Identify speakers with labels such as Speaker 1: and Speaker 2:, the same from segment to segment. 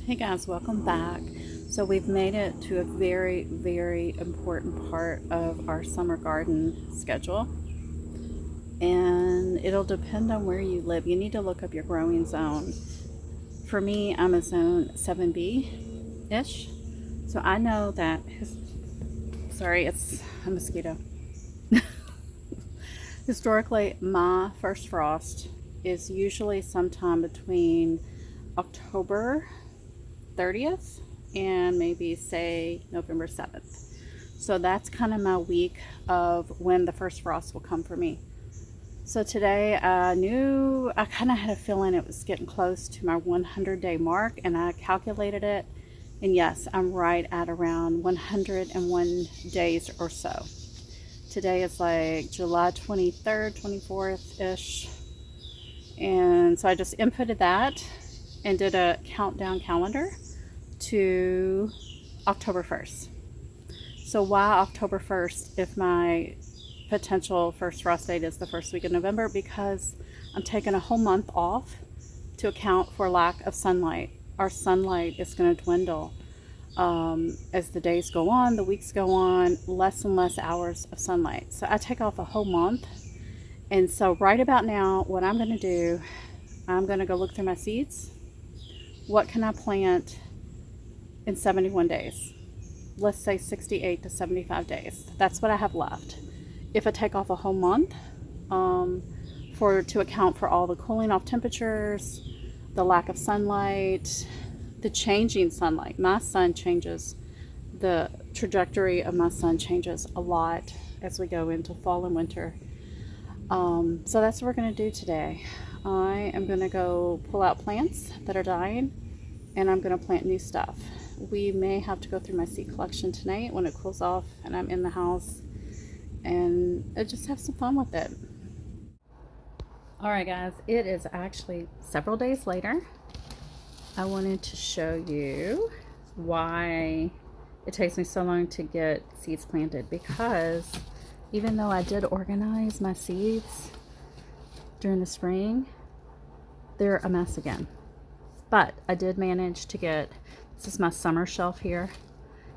Speaker 1: Hey guys, welcome back. So we've made it to a very, very important part of our summer garden schedule. And it'll depend on where you live. You need to look up your growing zone. For me, I'm a zone 7B-ish. So I know that, sorry, it's a mosquito. Historically, my first frost is usually sometime between October 30th and maybe say November 7th. So that's kind of my week of when the first frost will come for me. So today I kind of had a feeling it was getting close to my 100-day mark, and I calculated it, and yes, I'm right at around 101 days or so. Today is like July 23rd, 24th-ish. And so I just inputted that and did a countdown calendar to October 1st. So why October 1st if my potential first frost date is the first week of November? Because I'm taking a whole month off to account for lack of sunlight. Our sunlight is going to dwindle as the days go on, the weeks go on, less and less hours of sunlight. So I take off a whole month. And so right about now, what I'm going to do, I'm going to go look through my seeds. What can I plant in 71 days? Let's say 68 to 75 days. That's what I have left. If I take off a whole month to account for all the cooling off temperatures, the lack of sunlight, the changing sunlight. My sun changes, the trajectory of my sun changes a lot as we go into fall and winter. So that's what we're going to do today. I am going to go pull out plants that are dying, and I'm going to plant new stuff. We may have to go through my seed collection tonight when it cools off and I'm in the house, and just have some fun with it. Alright guys, it is actually several days later. I wanted to show you why it takes me so long to get seeds planted, because even though I did organize my seeds during the spring, they're a mess again. But I did manage to get, this is my summer shelf here.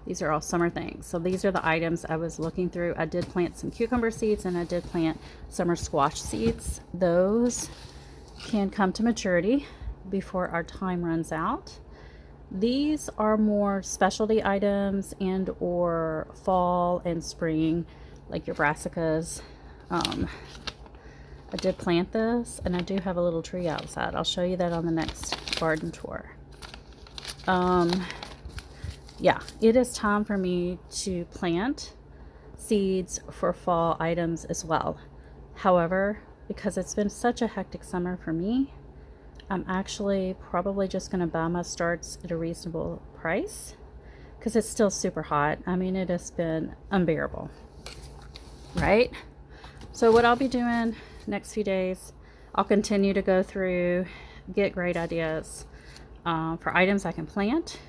Speaker 1: These are all summer things. So these are the items I was looking through. I did plant some cucumber seeds, and I did plant summer squash seeds. Those can come to maturity before our time runs out. These are more specialty items and or fall and spring, like your brassicas. I did plant this, and I do have a little tree outside. I'll show you that on the next garden tour. Yeah, it is time for me to plant seeds for fall items as well. However, because it's been such a hectic summer for me, I'm actually probably just going to buy my starts at a reasonable price, because it's still super hot. I mean, it has been unbearable, right? So what I'll be doing next few days, I'll continue to go through, get great ideas for items I can plant.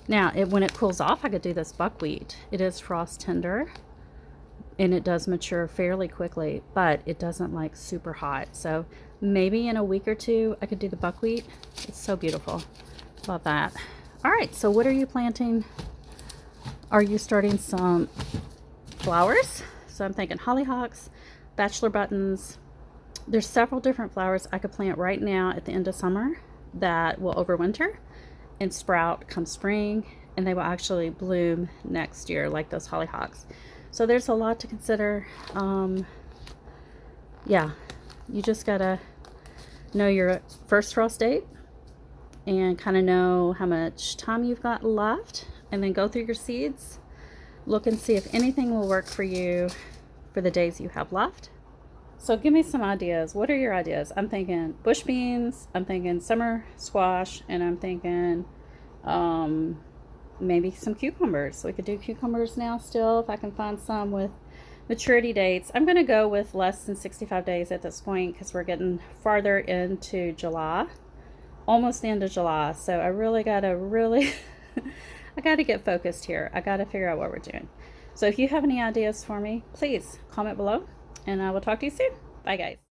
Speaker 1: Now, when it cools off, I could do this buckwheat. It is frost tender, and it does mature fairly quickly, but it doesn't like super hot. So maybe in a week or two, I could do the buckwheat. It's so beautiful. Love that. All right, so what are you planting? Are you starting some flowers? So I'm thinking hollyhocks, bachelor buttons. There's several different flowers I could plant right now at the end of summer that will overwinter and sprout come spring, and they will actually bloom next year, like those hollyhocks. So there's a lot to consider. Yeah, you just gotta know your first frost date and kind of know how much time you've got left, and then go through your seeds, look and see if anything will work for you for the days you have left. So give me some ideas. What are your ideas? I'm thinking bush beans, I'm thinking summer squash, and I'm thinking maybe some cucumbers. So we could do cucumbers now still, if I can find some with maturity dates. I'm going to go with less than 65 days at this point, because we're getting farther into July, almost the end of July. So I really got to I got to get focused here. I got to figure out what we're doing. So if you have any ideas for me, please comment below, and I will talk to you soon. Bye guys.